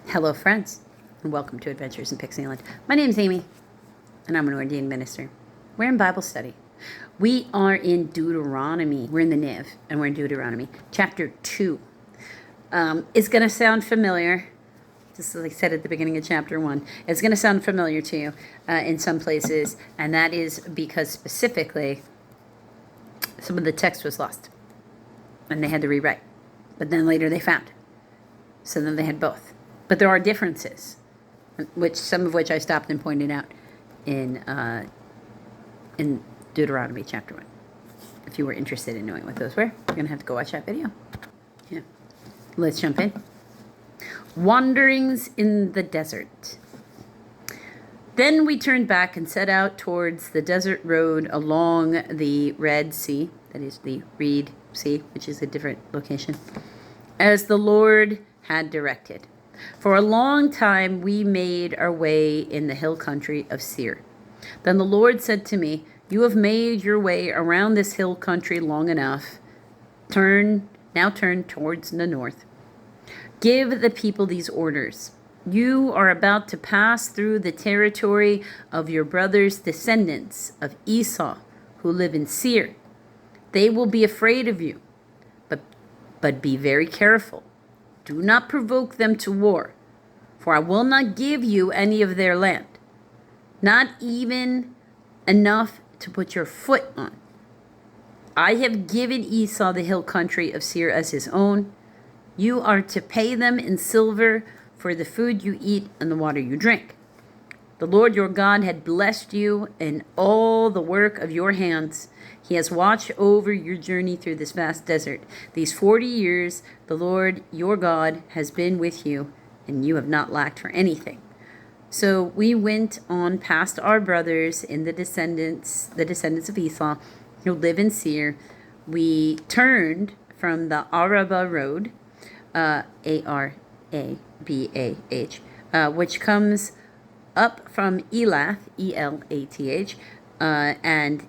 Hello, friends, and welcome to Adventures in Pixieland. My name is Amy, and I'm an ordained minister. We're in Bible study. We are in Deuteronomy. We're in the NIV, and we're in Deuteronomy, chapter 2. It's going to sound familiar, just like I said at the beginning of chapter 1. It's going to sound familiar to you in some places, and that is because specifically some of the text was lost, and they had to rewrite. But then later they found. So then they had both. But there are differences, some of which I stopped and pointed out in Deuteronomy chapter 1. If you were interested in knowing what those were, you're going to have to go watch that video. Yeah. Let's jump in. Wanderings in the desert. Then we turned back and set out towards the desert road along the Red Sea, that is the Reed Sea, which is a different location, as the Lord had directed. For a long time we made our way in the hill country of Seir. Then the Lord said to me, "You have made your way around this hill country long enough. Now turn towards the north. Give the people these orders. You are about to pass through the territory of your brother's descendants of Esau, who live in Seir. They will be afraid of you, but be very careful. Do not provoke them to war, for I will not give you any of their land, not even enough to put your foot on. I have given Esau the hill country of Seir as his own. You are to pay them in silver for the food you eat and the water you drink. The Lord your God had blessed you in all the work of your hands. He has watched over your journey through this vast desert. These 40 years, the Lord your God has been with you, and you have not lacked for anything." So we went on past our brothers in the descendants of Esau, who live in Seir. We turned from the Arabah road, Arabah, which comes up from Elath, Elath, and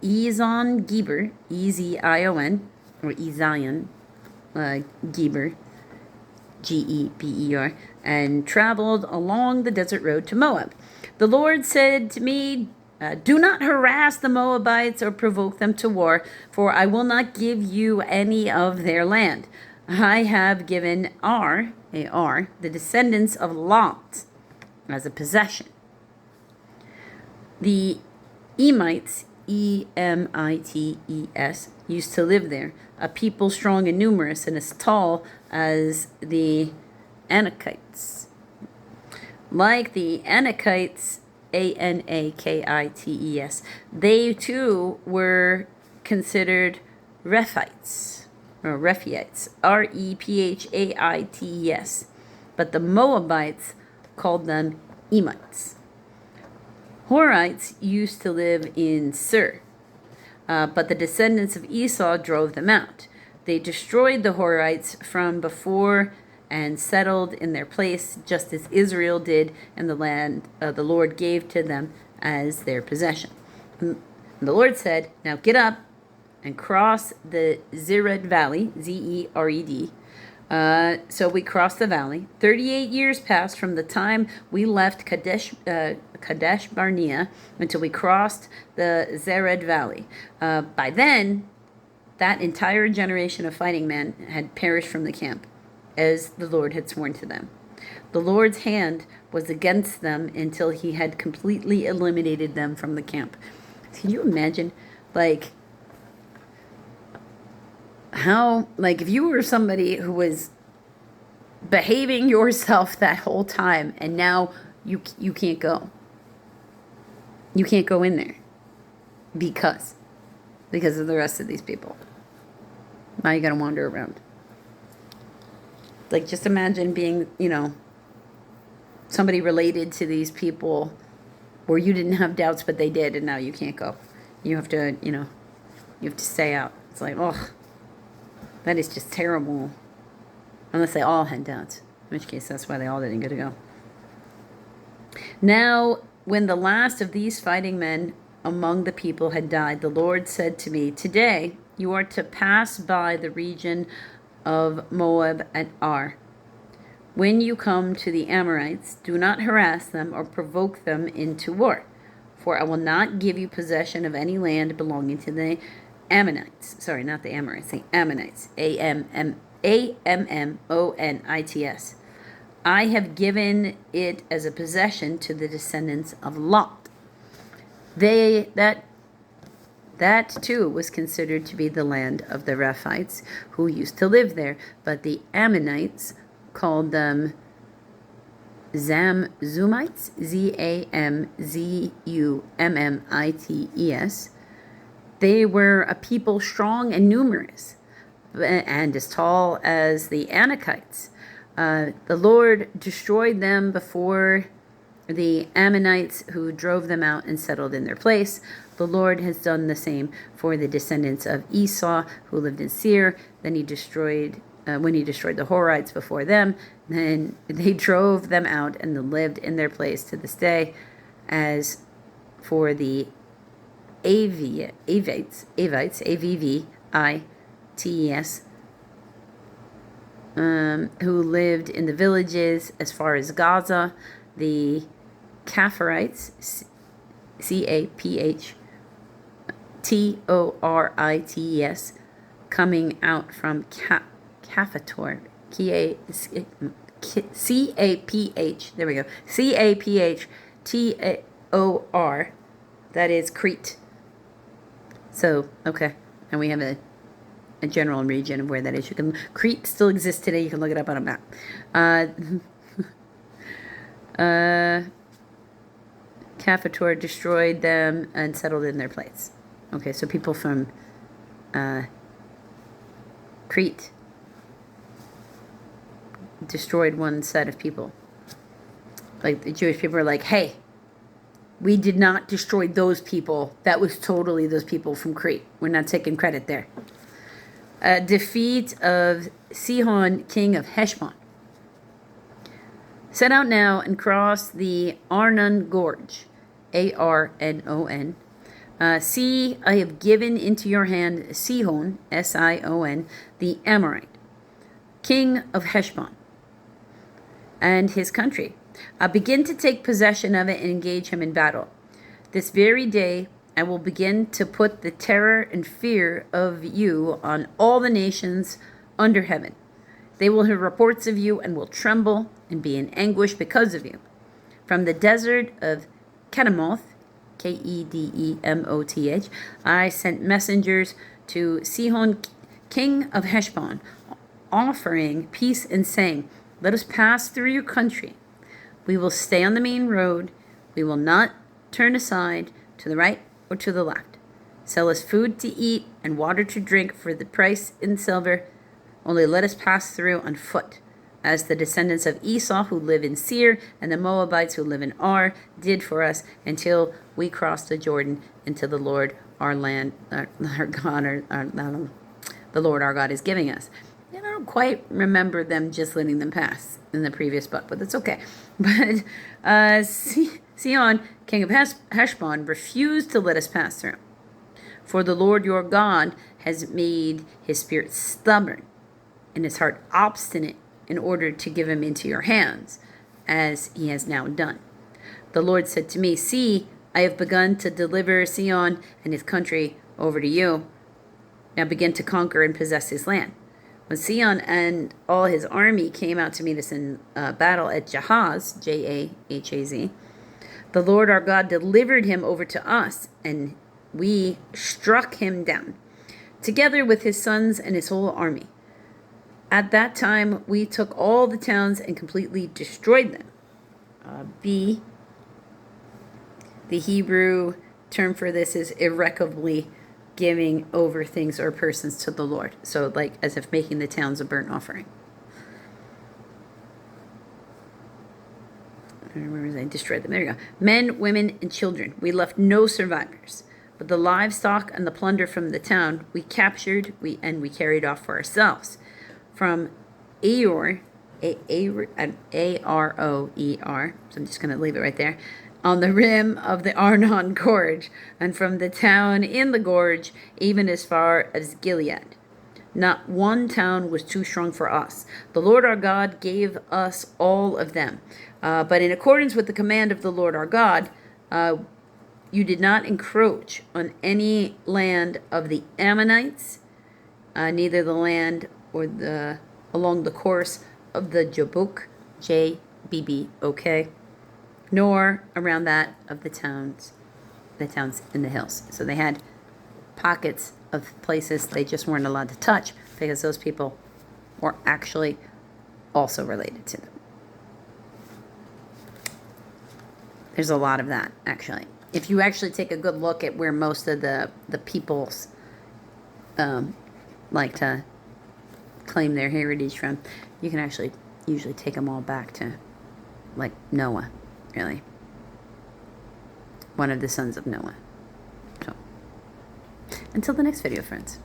Ezon Geber, Ezion, or Ezion Geber, Geber, and traveled along the desert road to Moab. The Lord said to me, "Do not harass the Moabites or provoke them to war, for I will not give you any of their land. I have given the descendants of Lot, as a possession. The Emites, Emites, used to live there, a people strong and numerous and as tall as the Anakites. Like the Anakites, Anakites, they too were considered Rephites, or Rephaites, Rephaites, but the Moabites called them Emites. Horites used to live in Seir, but the descendants of Esau drove them out. They destroyed the Horites from before and settled in their place, just as Israel did in the land the Lord gave to them as their possession. And the Lord said, "Now get up and cross the Zered Valley, Zered." So we crossed the valley. 38 years passed from the time we left Kadesh Barnea until we crossed the Zered Valley. By then, that entire generation of fighting men had perished from the camp, as the Lord had sworn to them. The Lord's hand was against them until he had completely eliminated them from the camp. Can you imagine, how, if you were somebody who was behaving yourself that whole time and now you can't go. You can't go in there because of the rest of these people. Now you gotta wander around. Just imagine being, somebody related to these people where you didn't have doubts, but they did, and now you can't go. You have to, you have to stay out. It's oh, that is just terrible. Unless they all had doubts, in which case that's why they all didn't get to go. Now, when the last of these fighting men among the people had died, the Lord said to me, "Today you are to pass by the region of Moab and Ar. When you come to the Amorites, do not harass them or provoke them into war, for I will not give you possession of any land belonging to the Ammonites. Sorry, not the Amorites, the Ammonites. Ammonits. I have given it as a possession to the descendants of Lot. That too was considered to be the land of the Rephites who used to live there, but the Ammonites called them Zamzumites, Zamzummites. They were a people strong and numerous, and as tall as the Anakites. The Lord destroyed them before the Ammonites, who drove them out and settled in their place. The Lord has done the same for the descendants of Esau, who lived in Seir. Then he destroyed, when he destroyed the Horites before them, then they drove them out and lived in their place to this day. As for the Avites, Avvites, who lived in the villages as far as Gaza, the Caphtorites, Caphtorites, coming out from Caphator, there we go, Caphator, that is Crete. So, okay, and we have a general region of where that is. Crete still exists today. You can look it up on a map. Caphator destroyed them and settled in their place. Okay, so people from Crete destroyed one set of people. Like the Jewish people were like, hey, we did not destroy those people. That was totally those people from Crete. We're not taking credit there. Defeat of Sihon, king of Heshbon. Set out now and cross the Arnon Gorge, Arnon. See, I have given into your hand Sihon, Sion, the Amorite, king of Heshbon, and his country. Begin to take possession of it and engage him in battle. This very day I will begin to put the terror and fear of you on all the nations under heaven. They will hear reports of you and will tremble and be in anguish because of you. From the desert of Kedemoth, Kedemoth, I sent messengers to Sihon, king of Heshbon, offering peace and saying, let us pass through your country. We will stay on the main road. We will not turn aside to the right or to the left. Sell us food to eat and water to drink for the price in silver. Only let us pass through on foot, as the descendants of Esau who live in Seir and the Moabites who live in Ar did for us, until we crossed the Jordan into the Lord our land, our God, the Lord our God is giving us. And I don't quite remember them just letting them pass in the previous book, but that's okay. But Sihon, king of Heshbon, refused to let us pass through. For the Lord your God has made his spirit stubborn and his heart obstinate in order to give him into your hands, as he has now done. The Lord said to me, see, I have begun to deliver Sihon and his country over to you. Now begin to conquer and possess his land. When Sihon and all his army came out to meet us in battle at Jahaz, Jahaz, the Lord our God delivered him over to us, and we struck him down, together with his sons and his whole army. At that time, we took all the towns and completely destroyed them. The Hebrew term for this is irrevocably giving over things or persons to the Lord. So like as if making the towns a burnt offering. Where was I? Destroyed them. There you go. Men, women, and children. We left no survivors. But the livestock and the plunder from the town we captured and we carried off for ourselves. From Aroer, A-R-O-E-R, so I'm just going to leave it right there, on the rim of the Arnon Gorge, and from the town in the gorge, even as far as Gilead. Not one town was too strong for us. The Lord our God gave us all of them. But in accordance with the command of the Lord our God, you did not encroach on any land of the Ammonites, neither the land or the along the course of the Jabbok, Jabbok, nor around that of the towns in the hills. So they had pockets of places they just weren't allowed to touch because those people were actually also related to them. There's a lot of that, actually. If you actually take a good look at where most of the peoples like to claim their heritage from, you can actually usually take them all back to, like, Noah, really. One of the sons of Noah. So, until the next video, friends.